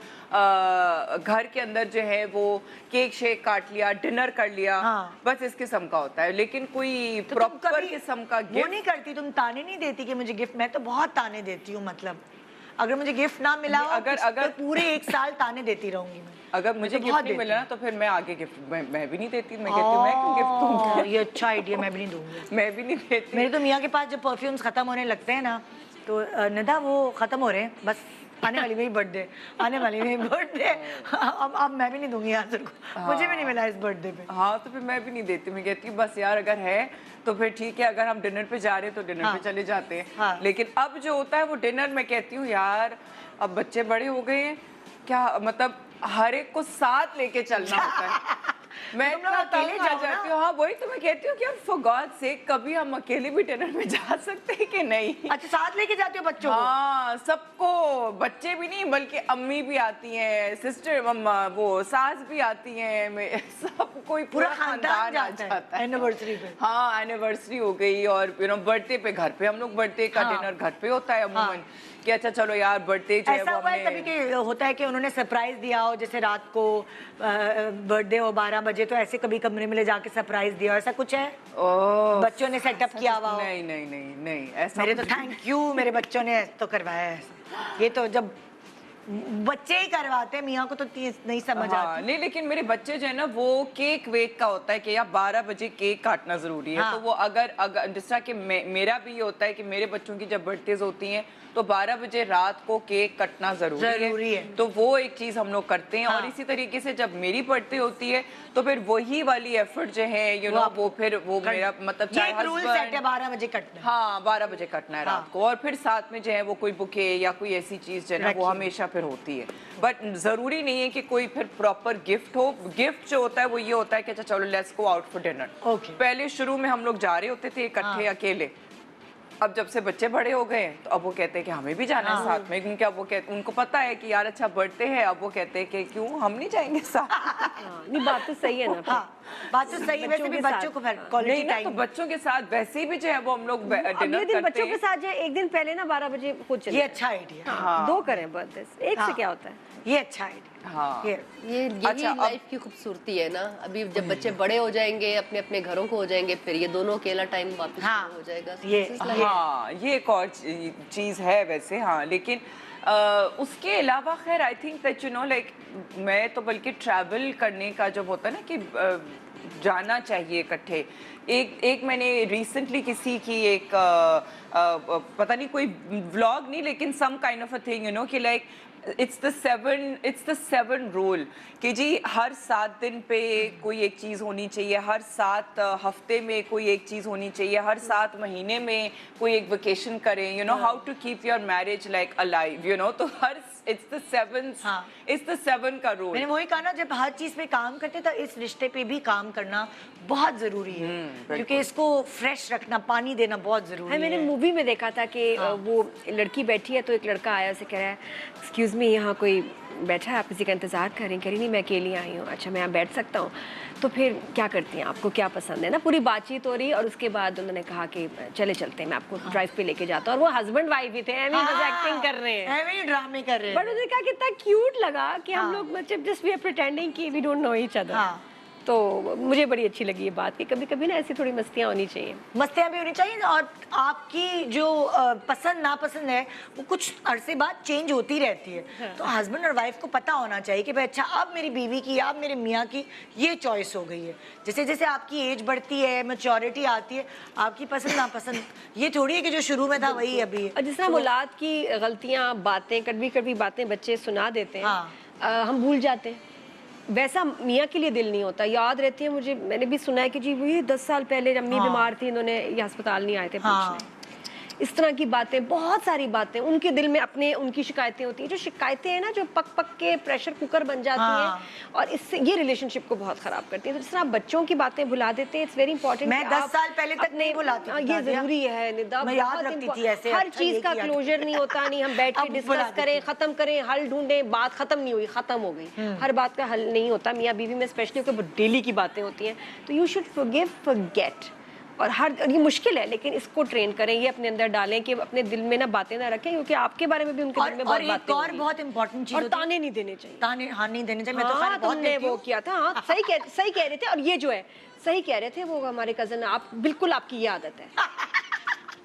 S4: घर के अंदर जो है वो केक शेक काट लिया, डिनर कर लिया, बस इस किस्म का होता है। लेकिन कोई
S2: तो
S4: प्रॉपर किस्म का
S2: वो नहीं करती? तुम ताने नहीं देती कि मुझे गिफ्ट? मैं तो बहुत ताने देती हूँ, मतलब अगर मुझे गिफ्ट ना मिला अगर पूरे 1 साल ताने देती रहूंगी मैं।
S4: अगर मुझे गिफ्ट नहीं मिला ना तो फिर मैं आगे गिफ्ट मैं भी नहीं देती। मैं कहती हूँ मैं क्यों गिफ्ट दूंगी?
S2: ये अच्छा आइडिया, मैं भी नहीं दूंगी।
S4: मैं भी नहीं देती।
S2: मेरे तो मियाँ के पास जब परफ्यूम्स खत्म होने लगते हैं ना, तो निदा वो खत्म हो रहे हैं, बस आने वाली मेरी बर्थडे, आने वाली मेरी बर्थडे, अब मैं भी नहीं दूंगी आंसर को। मुझे भी नहीं मिला इस बर्थडे पे।
S4: हाँ, तो फिर मैं भी नहीं देती। मैं कहती हूँ बस यार अगर है तो फिर ठीक है, अगर हम डिनर पे जा रहे हैं तो डिनर पे चले जाते हैं। लेकिन अब जो होता है वो डिनर, मैं कहती हूँ यार अब बच्चे बड़े हो गए हैं क्या, मतलब हर एक को साथ लेके चलना होता है। मैं अकेले जा जाती हूँ। हाँ वही तो मैं कहती हूँ कि अब फॉर गॉड सेक कभी हम अकेले भी डिनर में जा सकते हैं कि नहीं?
S2: अच्छा, साथ लेके जाते हो बच्चों को?
S4: हाँ, सबको, बच्चे भी नहीं बल्कि अम्मी भी आती हैं, सिस्टर मम्मा वो सास भी आती हैं, सब कोई पूरा खानदान आ जाता है
S2: एनिवर्सरी पे।
S4: हाँ, एनिवर्सरी हो गई और बर्थडे पे घर पे हम लोग बर्थडे का डिनर घर पे होता है अमूमन कि अच्छा चलो यार बर्थडे जो है वो हमने
S2: कभी के होता है कि उन्होंने सरप्राइज दिया हो, जैसे रात को बर्थडे हो 12 बजे, तो ऐसे कभी कमरे में ले जाके सरप्राइज दिया हो, ऐसा कुछ है? बच्चों ने सेटअप किया हुआ?
S4: नहीं ऐसा
S2: मेरे तो थैंक यू, मेरे बच्चों ने तो करवाया है। ये तो जब बच्चे ही करवाते हैं, मियाँ को तो नहीं समझ आती।
S4: नहीं, लेकिन मेरे बच्चे जो है ना वो केक वेक का होता है कि यार 12 बजे केक काटना जरूरी है। तो वो अगर जिस तरह कि मेरा भी ये होता है कि मेरे बच्चों की जब बर्थडेज होती हैं तो 12 बजे रात को केक कटना जरूरी है। तो वो एक चीज हम लोग करते हैं। और इसी तरीके से जब मेरी बर्थडे होती है तो फिर वही वाली एफर्ट जो है वो फिर वो मेरा मतलब चाहे
S2: रूल सेट है 12 बजे कटना है।
S4: हाँ, 12 बजे कटना है रात को। और फिर साथ में जो है वो कोई बुके या कोई ऐसी चीज जो है ना वो हमेशा फिर होती है। बट जरूरी नहीं है कि कोई फिर प्रॉपर गिफ्ट हो। गिफ्ट जो होता है वो ये होता है कि अच्छा चलो let's go out for dinner. पहले शुरू में हम लोग जा रहे होते थे इकट्ठे अकेले। अब जब से बच्चे बड़े हो गए तो अब वो कहते हैं कि हमें भी जाना है साथ में, क्योंकि अब वो कहते, उनको पता है कि यार अच्छा बर्थडे है। अब वो कहते हैं कि क्यों हम नहीं जाएंगे साथ।
S1: नहीं, बात तो सही है ना।
S2: बात तो सही है, वैसे भी बच्चों को क्वालिटी टाइम,
S4: तो बच्चों के साथ वैसे भी जो है वो हम लोग डिनर करते हैं।
S1: बच्चों के साथ जो एक दिन पहले ना 12 बजे खुद चले।
S2: ये अच्छा आइडिया।
S1: 2 करें बर्थडे, एक से क्या होता है?
S2: ये अच्छा आइडिया।
S4: हाँ
S3: ये
S4: अच्छा,
S3: यही
S4: अब-
S3: लाइफ की खूबसूरती है ना। अभी जब बच्चे बड़े हो जाएंगे, अपने अपने घरों को हो जाएंगे, फिर ये दोनों अकेला टाइम वापस
S2: हाँ,
S3: शुरू हो जाएगा। So
S2: ये-
S3: this is like-
S4: हाँ ये एक और चीज़ है वैसे, हाँ लेकिन उसके अलावा खैर I think that you know like मैं तो बल्कि ट्रैवल करने का जब होता है ना कि जाना चाहिए इकट्ठे। एक मैंने रिसेंटली किसी की एक पता नहीं कोई व्लॉग नहीं लेकिन some kind of a thing you know कि like it's the seven rule कि जी हर 7 दिन पे कोई एक चीज़ होनी चाहिए, हर 7 हफ्ते में कोई एक चीज़ होनी चाहिए, हर 7 महीने में कोई एक वेकेशन करें, you know how to keep your marriage like alive, you know. तो हर इट्स द सेवन का रूल।
S2: मैंने वही कहा ना, जब हर चीज पे काम करते तो इस रिश्ते पे भी काम करना बहुत जरूरी है, क्योंकि इसको फ्रेश रखना, पानी देना बहुत जरूरी
S1: है। मैंने
S2: है।
S1: मूवी में देखा था कि वो लड़की बैठी है तो एक लड़का आया, उसे कह रहा है एक्सक्यूज मी यहाँ कोई बैठा है, आप किसी का इंतजार करें? कह रही नहीं मैं अकेली आई हूँ। अच्छा मैं यहाँ बैठ सकता हूँ? तो फिर क्या करती हैं, आपको क्या पसंद है ना। पूरी बातचीत हो रही और उसके बाद उन्होंने कहा कि चले चलते हैं, मैं आपको ड्राइव पे लेके जाता हूँ। और वो हस्बैंड वाइफ ही थे, बस एक्टिंग कर रहे हैं,
S2: ऐਵੇਂ ही ड्रामे कर रहे हैं।
S1: बट उन्होंने कहा कितना क्यूट लगा कि हम लोग मतलब जस्ट वी आर प्रिटेंडिंग कि we don't know each other.
S2: हाँ।
S1: तो मुझे बड़ी अच्छी लगी ये बात कि कभी कभी ना ऐसी थोड़ी मस्तियाँ होनी चाहिए।
S2: मस्तियाँ भी होनी चाहिए, और आपकी जो पसंद नापसंद है वो कुछ अरसे बाद चेंज होती रहती है। तो हस्बैंड और वाइफ को पता होना चाहिए कि भाई अच्छा अब मेरी बीवी की, अब मेरे मियाँ की ये चॉइस हो गई है। जैसे जैसे आपकी एज बढ़ती है, मैच्योरिटी आती है, आपकी पसंद नापसंद ये थोड़ी है कि जो शुरू में था वही अभी है।
S1: और जिस तरह औलाद की गलतियाँ, बातें, कड़वी कड़वी बातें बच्चे सुना देते हैं,
S2: हाँ।
S1: हम भूल जाते हैं, वैसा मियाँ के लिए दिल नहीं होता। याद रहती है मुझे, मैंने भी सुना है कि जी वही 10 साल पहले अम्मी बीमार थी, इन्होंने ये अस्पताल नहीं आए थे पूछने। इस तरह की बातें, बहुत सारी बातें उनके दिल में अपने उनकी शिकायतें होती हैं, जो शिकायतें हैं ना जो पक पक के प्रेशर कुकर बन जाती हैं और इससे ये रिलेशनशिप को बहुत खराब करती है। तो जिस तरह आप बच्चों की बातें भुला देते हैं, इट्स वेरी इंपॉर्टेंट।
S2: मैं 10 साल पहले तक नहीं भुलाती थी,
S1: ये जरूरी है निदा,
S2: मैं याद रखती थी ऐसे।
S1: हर
S2: अच्छा,
S1: चीज
S2: ये
S1: का
S2: किया था।
S1: क्लोजर नहीं होता, नहीं हम बैठ के
S2: अब भुला
S1: डिस्कस करें, खत्म करें, हल ढूंढें, बात खत्म नहीं हुई, खत्म हो गई। हर बात का हल नहीं होता, मियाँ बीवी में स्पेशली क्योंकि डेली की बातें होती हैं। तो यू शुड फॉरगिव, फॉरगेट। और ये मुश्किल है लेकिन इसको ट्रेन करें, ये अपने अंदर डालें कि अपने दिल में ना बातें ना रखें, क्योंकि आपके बारे में भी उनके दिल में बहुत बातें
S2: और बहुत इंपॉर्टेंट चीज
S1: और ताने नहीं देने चाहिए।
S2: ताने हाँ नहीं देने चाहिए। मैं तो
S1: हाँ,
S2: खैर बहुत
S1: तुमने
S2: देती
S1: वो
S2: हूँ।
S1: किया था, हाँ सही कह रहे थे। और ये जो है सही कह रहे थे वो हमारे कजन, आप बिल्कुल, आपकी ये आदत है।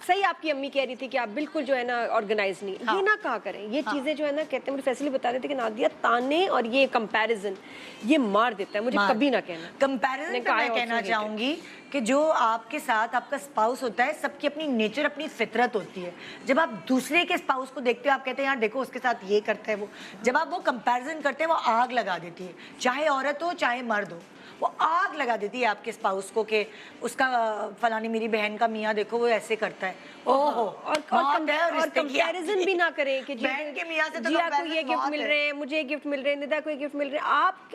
S1: सही आपकी अम्मी कह रही थी कि आप बिल्कुल जो है ना ऑर्गेनाइज नहीं, ये ना कहा करें। ये चीजें जो है ना, कहते हैं, मुझे फैसली बता रहे थे कि नादिया ताने और ये कंपैरिजन ये मार देता है, मुझे कभी ना कहना।
S2: कंपैरिजन पे मैं कहना चाहूंगी कि जो आपके साथ आपका स्पाउस होता है, सबकी अपनी नेचर, अपनी फितरत होती है। जब आप दूसरे के स्पाउस को देखते हो, आप कहते हैं यार देखो उसके साथ ये करता है वो, जब आप वो कंपैरिजन करते हैं वो आग लगा देती है, चाहे औरत हो चाहे मर्द हो, वो आग लगा देती है आपके स्पाउस को कि उसका फलानी मेरी बहन का मियाँ देखो वो ऐसे करता है। ओहो,
S1: और कंपैरिजन भी ना करें कि
S2: बहन के मियाँ से तो
S1: जिया को ये
S2: comparison
S1: गिफ्ट
S2: बहुत
S1: मिल
S2: है।
S1: रहे हैं, मुझे गिफ्ट मिल रहे हैं, निदा को गिफ्ट मिल रहे हैं।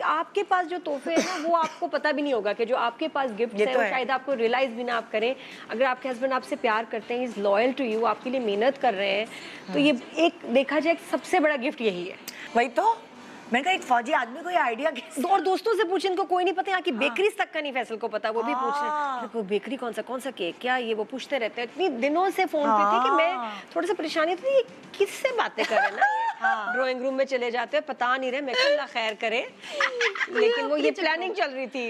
S1: आपके पास जो तोहफे हैं ना वो आपको पता भी नहीं होगा कि जो आपके पास गिफ्ट
S2: ये
S1: है
S2: तो
S1: वो
S2: है।
S1: शायद आपको रियलाइज भी ना आप करें। अगर आपके हस्बैंड आपसे प्यार करते हैं, इज लॉयल टू यू, आपके लिए मेहनत कर रहे हैं, तो ये एक देखा जाए सबसे बड़ा गिफ्ट यही है।
S2: वही तो मैंने कहा एक फौजी आदमी को ये आइडिया
S1: और दोस्तों से पूछे, इनको कोई नहीं पता, यहाँ की बेकरीज तक का नहीं फैसल को पता, वो भी पूछ रहे हैं को बेकरी कौन सा केक, क्या ये, वो पूछते रहते हैं। इतनी दिनों से फोन पे थी कि मैं थोड़ा सा परेशानी थी, ये किससे बातें कर रहे हैं ना। ड्राइंग रूम में चले जाते हैं, पता नहीं रहे, मैं अल्लाह खैर करे, लेकिन वो ये प्लानिंग चल रही थी।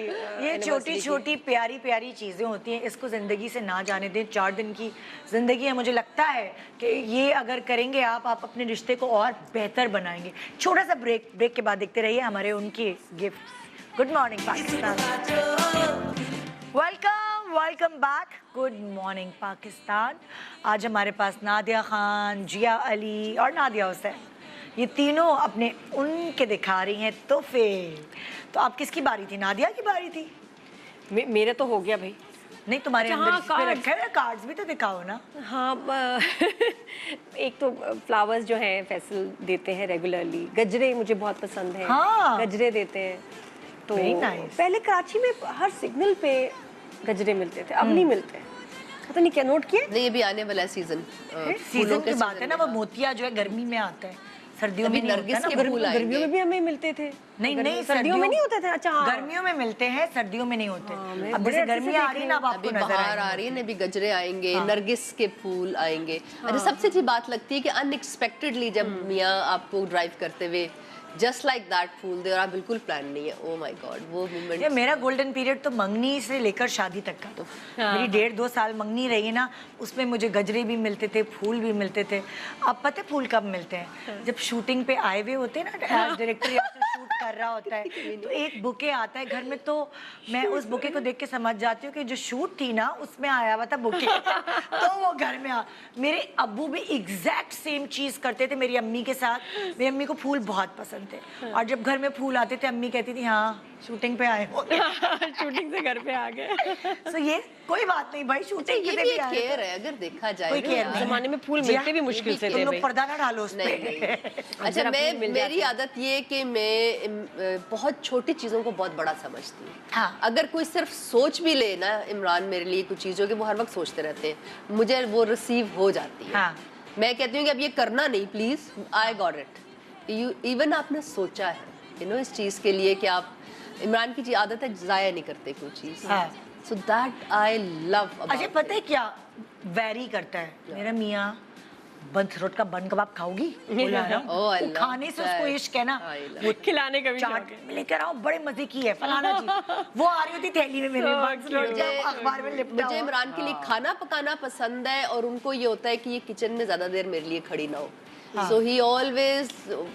S2: ये छोटी छोटी प्यारी प्यारी चीजें होती हैं, इसको जिंदगी से ना जाने दें। 4 दिन की जिंदगी है, मुझे लगता है कि ये अगर करेंगे आप अपने रिश्ते को और बेहतर बनाएंगे। छोटा सा ब्रेक के बाद देखते रहिए हमारे उनके gift. Good morning Pakistan, welcome back. Good morning Pakistan. आज हमारे पास नादिया खान, जिया अली और नादिया हुसैन, ये तीनों अपने उनके दिखा रही हैं तोहफे। तो आप किसकी बारी थी? नादिया की बारी थी।
S1: मेरा तो हो गया भाई।
S2: नहीं, तुम्हारे
S1: अच्छा,
S2: अंदर
S1: हाँ,
S2: इस पे रखा है ना, कार्ड्स भी तो दिखाओ ना।
S1: हाँ एक तो फ्लावर्स जो हैं फैसल देते हैं रेगुलरली, गजरे मुझे बहुत पसंद है।
S2: हाँ।
S1: गजरे देते हैं। तो
S2: Very nice.
S1: पहले कराची में हर सिग्नल पे गजरे मिलते थे, अब नहीं मिलते। पता नहीं क्या नोट किए।
S3: नहीं, ये भी आने वाला है सीजन।
S2: सीजन की बात है ना, वो मोतिया जो है गर्मी में आता है, सर्दियों में नहीं होता
S3: नरगिस
S2: ना।
S3: के फूल आएंगे।
S1: गर्मियों में भी हमें मिलते थे।
S2: नहीं,
S1: सर्दियों में नहीं होते थे। अच्छा हाँ।
S2: गर्मियों में मिलते हैं, सर्दियों में नहीं होते।
S1: मैं
S2: अब
S1: बड़े
S2: जैसे
S1: अच्छे से
S2: गर्मी आ
S1: देख
S2: रही है ना, अब आपको
S3: अभी
S2: नजर
S3: बाहर आ
S2: आएंगे।
S3: रही है ना, अभी गजरे आएंगे, नरगिस के फूल आएंगे। अच्छा, सबसे अच्छी बात लगती है कि अनएक्सपेक्टेडली जब मियाँ आपको ड्राइव करते हुए जस्ट लाइक दैट फूल दे, और आप बिल्कुल प्लान नहीं है। ओ माय गॉड, वो
S2: ये
S3: मोमेंट।
S2: मेरा गोल्डन पीरियड तो मंगनी से लेकर शादी तक का। तो मेरी 1.5-2 साल मंगनी रही है ना, उसमें मुझे गजरे भी मिलते थे, फूल भी मिलते थे। अब पता है फूल कब मिलते हैं? जब शूटिंग पे आए हुए होते हैं ना, डायरेक्टर या शूट कर रहा होता है तो एक बुके आता है घर में, तो मैं उस बुके को देख के समझ जाती हूँ कि जो शूट थी ना उसमें आया हुआ था बुके। तो वो घर में आ, मेरे अब्बू भी एग्जैक्ट सेम चीज करते थे मेरी अम्मी के साथ। मेरी अम्मी को फूल बहुत पसंद थे, और जब घर में फूल आते थे अम्मी कहती थी हाँ शूटिंग पे आए हो।
S1: शूटिंग से घर पे आ गए।
S2: सो ये कोई बात नहीं भाई, शूटिंग
S3: ये
S2: पे
S3: भी
S2: भी
S3: एक
S2: आए
S3: केयर है, अगर देखा जाए
S2: कोई
S3: ना
S2: care
S3: यार।
S2: नहीं।
S1: जमाने में फूल
S2: जी
S1: मिलते
S2: हाँ,
S1: भी मुश्किल से
S2: तुम
S1: थे
S2: लोग
S1: भाई।
S2: पर्दा ना डालो उस
S3: नहीं
S2: पे।
S3: नहीं। अच्छा,
S1: जरा फूल मिल
S3: मेरी
S1: जाते हैं।
S3: आदत ये कि मैं बहुत छोटी चीज़ों को बहुत बड़ा समझती हूँ।
S2: हाँ।
S3: अगर कोई सिर्फ सोच भी ले ना इमरान मेरे लिए कुछ चीज़ों के, वो हर वक्त सोचते रहते हैं, मुझे वो रिसीव हो जाती है।
S2: हाँ।
S3: मैं कहती हूँ कि अब ये करना नहीं, please, I got it. Even आपने सोचा है इस चीज़ के लिए कि आप, इमरान की आदत है ज़ाया नहीं करते कोई चीज़।
S2: हाँ।
S3: So that I love.
S2: अच्छा पता है क्या वैरी करता है, मेरा मियाँ बंसरोट का बन कबाब खाओगी? बोला ना,
S3: Oh, I
S2: वो
S3: love
S2: खाने से उसको
S3: that.
S2: इश्क है ना,
S3: I love
S2: वो
S1: खिलाने का भी
S2: चाट
S1: शौक है।
S2: में लेकर आओ, बड़े मजे की है फलाना जी। वो आ रही होती थैली में मेरे, बंसरोट जब अखबार में लिपटा
S3: मुझे
S2: हुआ।
S3: इमरान के लिए खाना पकाना पसंद है, और उनको ये होता है कि ये किचन में ज्यादा देर मेरे लिए खड़ी ना हो। सो ही ऑलवेज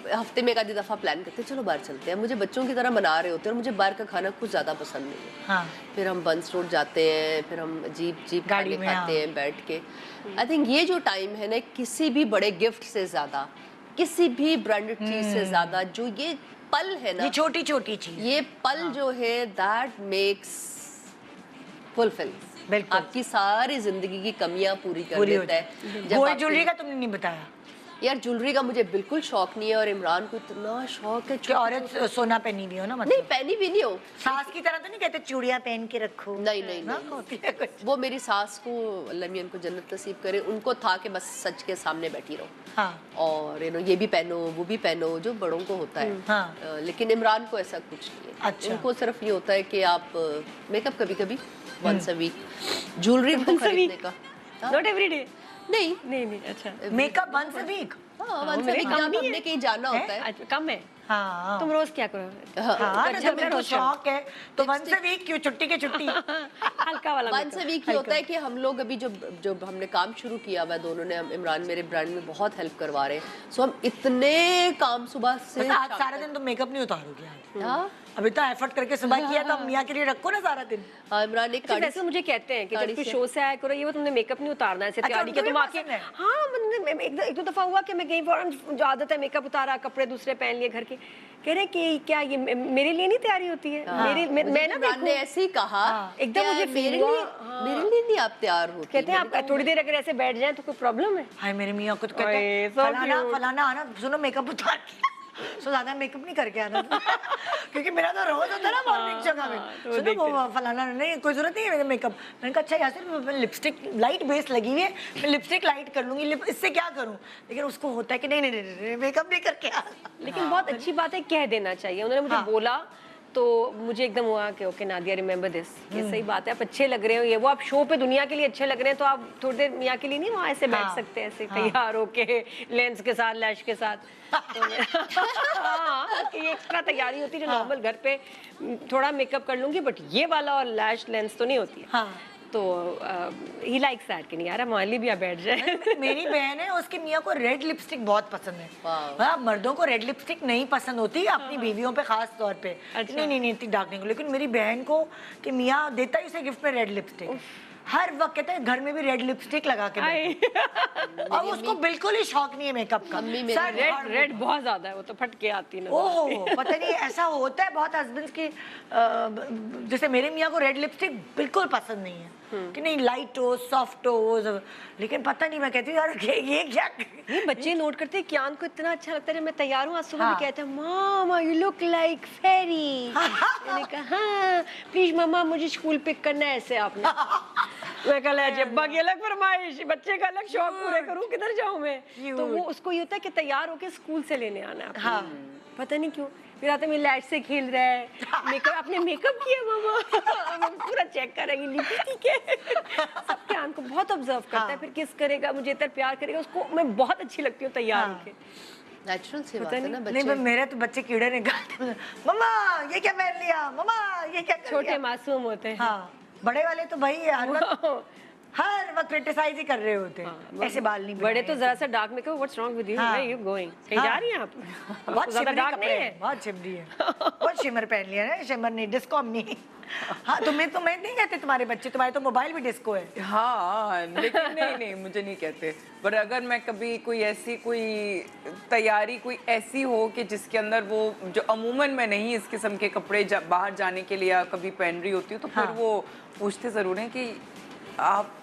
S3: हफ्ते में एक आधी दफा प्लान करते हैं चलो बाहर चलते हैं। मुझे बच्चों की तरह मना रहे होते हैं, और मुझे बाहर का खाना कुछ ज्यादा पसंद नहीं है।
S2: हाँ।
S3: फिर हम बंस रोड जाते हैं, फिर हम जीप
S2: गाड़ी
S3: गाड़ी
S2: में,
S3: खाते
S2: हाँ।
S3: हैं बैठ के। आई थिंक ये जो टाइम है ना, किसी भी बड़े गिफ्ट से ज्यादा, किसी भी ब्रांडेड चीज से ज्यादा, जो ये पल है ना,
S2: ये छोटी छोटी चीज,
S3: ये पल जो है दैट मेक्स फुलफिल,
S2: बिल्कुल।
S3: आपकी सारी जिंदगी की कमियां पूरी कर
S2: पूरी हो
S3: देता
S2: जाए।
S3: है। जब
S2: गोल्ड
S3: आपके-
S2: ज्वेलरी का तुमने नहीं बताया
S3: यार ज्वेलरी का मुझे बिल्कुल शौक नहीं है, और इमरान को इतना शौक है।
S2: कि औरत सोना पहनी भी हो ना,
S3: नहीं,
S2: मतलब
S3: पहनी भी नहीं हो।
S2: सास की तरह तो नहीं कहते चूड़ियां पहन के रखो?
S3: नहीं नहीं
S2: ना,
S3: नहीं,
S2: होती है कुछ।
S3: वो मेरी सास को, अल्लाह मियां उनको जन्नत नसीब करे, उनको था कि बस सच के सामने बैठी रहो,
S2: हाँ।
S3: और ये भी पहनो वो भी पहनो, जो बड़ों को होता है।
S2: हाँ।
S3: लेकिन इमरान को ऐसा कुछ नहीं है।
S2: अच्छा।
S3: उनको सिर्फ ये होता है कि आप मेकअप कभी कभी वंस अ वीक, ज्वेलरी उनको
S1: Once a
S3: खरीदने
S1: week?
S3: का। हाँ?
S1: Not every day.
S3: नहीं
S1: नहीं अच्छा।
S2: Makeup once a week?
S3: हाँ, वंस अ
S1: मेरे
S3: वीक
S1: काम
S3: जब
S1: नहीं
S3: हमने
S1: है।
S3: कहीं जाना होता है।
S1: अच्छा, कम है।
S2: हाँ।
S1: तुम रोज क्या करो?
S2: हाँ,
S1: अच्छा,
S2: जब
S1: मैं
S2: इनको
S1: रोज
S2: शौक है तो वंस अ वीक क्यों, छुट्टी के छुट्टी।
S1: हल्का वाला
S3: वंस अ वीक ये होता है कि हम लोग अभी जो हमने काम शुरू किया हुआ है दोनों ने, हम इमरान मेरे ब्रांड में बहुत हेल्प करवा रहे हैं, सो हम इतने काम सुबह से
S2: बस आज सारा दिन तो मेकअप नहीं उतारोगे आज?
S3: हाँ
S2: अभी तो एफर्ट करके सुबह किया, तो मियाँ के लिए रखो ना सारा दिन।
S3: हाँ, इमरान एक
S1: अच्छा, वैसे मुझे कहते हैं कि जब
S3: गाड़ी
S1: तू
S3: से-
S1: शो से आया करो, ये वो तुमने मेकअप नहीं उतारना है, ऐसे
S2: अच्छा,
S1: तैयारी के
S2: उनको
S1: तुम
S2: भी
S1: आके।
S2: पसंद है?
S1: हाँ, एक दो दफा हुआ कि मैं गई फौरन, जो आदत है मेकअप उतारा, कपड़े दूसरे पहन लिए घर के, कह रहे कि क्या ये मेरे लिए नहीं तैयारी होती है? मैं ना
S3: इमरान ने ऐसे ही कहा
S1: एकदम
S3: क्या
S1: मुझे
S3: मेरे
S1: feel हुआ,
S3: लिए मेरे लिए नहीं आप तैयार होती।
S1: कहते हैं आप थोड़ी देर अगर ऐसे बैठ जाएं तो कोई प्रॉब्लम है?
S2: हाय मेरे मियाँ को तो कहते
S1: ओए,
S2: हैं
S1: so
S2: फलाना
S1: cute.
S2: फलाना आना, सुनो मेकअप उतार के। सो ज्यादा मेकअप नहीं करके आना क्योंकि मेरा तो रोज होता है ना मॉर्निंग जगह
S1: तो
S2: में, सुनो वो फलाना नहीं, कोई जरूरत नहीं है मेरे मेकअप। मैंने कहा अच्छा यार लिपस्टिक लाइट बेस लगी हुई है, मैं लिपस्टिक लाइट कर लूंगी, इससे क्या करूं? लेकिन उसको होता है कि नहीं नहीं नहीं मेकअप नहीं करके आ।
S1: लेकिन बहुत अच्छी बात है, कह देना चाहिए। उन्होंने मुझे बोला तो मुझे एकदम हुआ कि ओके नादिया रिमेंबर दिस, कि सही बात है, आप अच्छे लग रहे हो, ये वो आप शो पे दुनिया के लिए अच्छे लग रहे हैं, तो आप थोड़ी देर मियाँ के लिए नहीं वहाँ ऐसे बैठ सकते हैं, ऐसे तैयार होके लेंस के साथ, लैश के साथ। तो हाँ, कि ये एक्स्ट्रा तैयारी होती है जो नॉर्मल घर पे थोड़ा मेकअप कर लूंगी, बट ये वाला और लैश लेंस तो नहीं होती है।
S2: हाँ।
S1: तो ही लाइक्स दैट कि नहीं यार हमारे भी आप बैठ जाए।
S2: मेरी बहन है, उसकी मियाँ को रेड लिपस्टिक बहुत पसंद है। हाँ, मर्दों को रेड लिपस्टिक नहीं पसंद होती, अपनी बीवियों पे खास तौर पे।
S1: अच्छा।
S2: नहीं इतनी डार्क नहीं, लेकिन मेरी बहन को कि मियाँ देता ही उसे गिफ्ट में रेड लिपस्टिक, हर वक्त कहते हैं घर में भी रेड लिपस्टिक लगा के बैठो। और उसको बिल्कुल ही शौक नहीं है मेकअप का। सर,
S1: रेड बहुत ज्यादा है, वो तो फट के आती है।
S2: ओहो, पता नहीं ऐसा होता है बहुत हस्बैंड्स की, जैसे मेरे मियाँ को रेड लिपस्टिक बिल्कुल पसंद नहीं है, कि नहीं लाइट हो, सॉफ्ट हो, वो सब। लेकिन पता नहीं, मैं कहती हूँ यार ये क्या।
S1: ये बच्चे नोट करते हैं कि आन को इतना अच्छा लगता है, मैं तैयार हूँ आज सुबह भी कहते हैं मामा यू लुक लाइक फेरी। मैंने कहा हाँ प्लीज मामा मुझे स्कूल पिक करना है ऐसे आपने। मैं कहा जब्बा की अलग फरमाइश, बच्चे का अलग शौक पूरे करूँ, किधर जाऊँ मैं? तो वो उसको ये होता है कि तैयार होके स्कूल से लेने आना है। हाँ, पता नहीं क्यों फिर आते मेरी लाइट से खेल रहा है, मेकअप आपने मेकअप किया मामा? पूरा चेक करेंगी लिपस्टिक है, सबके आंख को बहुत ऑब्जर्व करता है, फिर किस करेगा, मुझे इतना प्यार करेगा, उसको मैं बहुत अच्छी लगती हूँ तैयार होके।
S3: नेचुरल सी बात
S1: पता
S3: है ना
S2: नहीं
S3: बच्चे।
S2: पर मेरे तो बच्चे कीड़े निकालते हैं। मम्मा ये क्या पहन लिया, मम्मा ये क्या कर
S1: छोटे
S2: लिया?
S1: मासूम होते हैं।
S2: हाँ, बड़े वाले तो भाई हर वक्त क्रिटिसाइज ही कर रहे होते हैं, ऐसे बाल नहीं
S1: बड़े तो
S2: बनाए,
S1: जरा सा डार्क में कहो व्हाट्स रॉन्ग विद यू,
S2: हाँ।
S1: वेयर आर यू गोइंग, कहीं जा रही हैं आप?
S2: बहुत
S1: ज्यादा
S2: शिमरी
S1: डार्क
S2: कपड़े
S1: नहीं
S2: हैं,
S1: है।
S2: बहुत शिमरी है, बहुत शिमर पहन लिया ना, शिमर नहीं डिस्को नहीं। हाँ तुम्हें नहीं कहते तुम्हारे बच्चे, तुम्हारे तो मोबाइल भी डिस्को है।
S4: हाँ लेकिन नहीं मुझे नहीं कहते, पर अगर मैं कभी कोई ऐसी कोई तैयारी कोई ऐसी हो कि जिसके अंदर वो जो अमूमन मैं नहीं इस किस्म के कपड़े बाहर जाने के लिए कभी पहन रही होती हूँ, तो फिर
S2: हाँ।
S4: वो पूछते ज़रूर हैं कि आप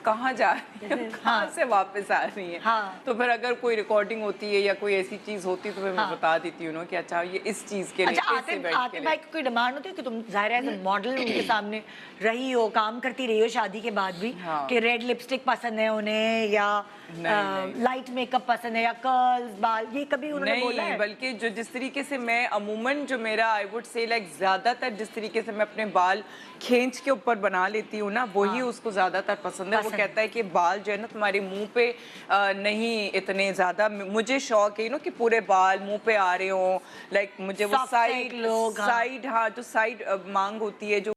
S4: कहाँ जा रही हैं, कहाँ से वापस आ रही हैं।
S2: हाँ।
S4: तो फिर अगर कोई रिकॉर्डिंग होती है या कोई ऐसी चीज़ होती है तो फिर मैं बता देती हूँ ना कि अच्छा ये इस चीज़ के लिए,
S2: अच्छा
S4: इस event के
S2: आतिफ
S4: लिए।
S2: भाई की कोई डिमांड होती है कि तुम जाहिर है मॉडल उनके सामने रही हो, काम करती रही हो शादी के बाद भी,
S4: हाँ।
S2: कि रेड लिपस्टिक पसंद है उन्हें या
S4: नहीं।
S2: लाइट मेकअप पसंद है या कर्ल्स बाल, ये कभी उन्होंने बोला
S4: नहीं,
S2: है?
S4: बल्कि जो जिस तरीके से मैं अमूमन जो मेरा आई वुड से लाइक ज़्यादातर जिस तरीके से मैं अपने बाल खींच के ऊपर बना लेती हूँ ना, वही उसको ज़्यादातर पसंद है। वो
S2: पसंद।
S4: कहता है कि बाल जो है ना तुम्हारे मुंह पे नहीं इतने ज़्यादा, मुझे शौक है कि पूरे बाल मुंह पे आ रहे हों, लाइक मुझे वो
S2: Soft neck लोग, हाँ।
S4: साइड हाँ जो साइड मांग होती है जो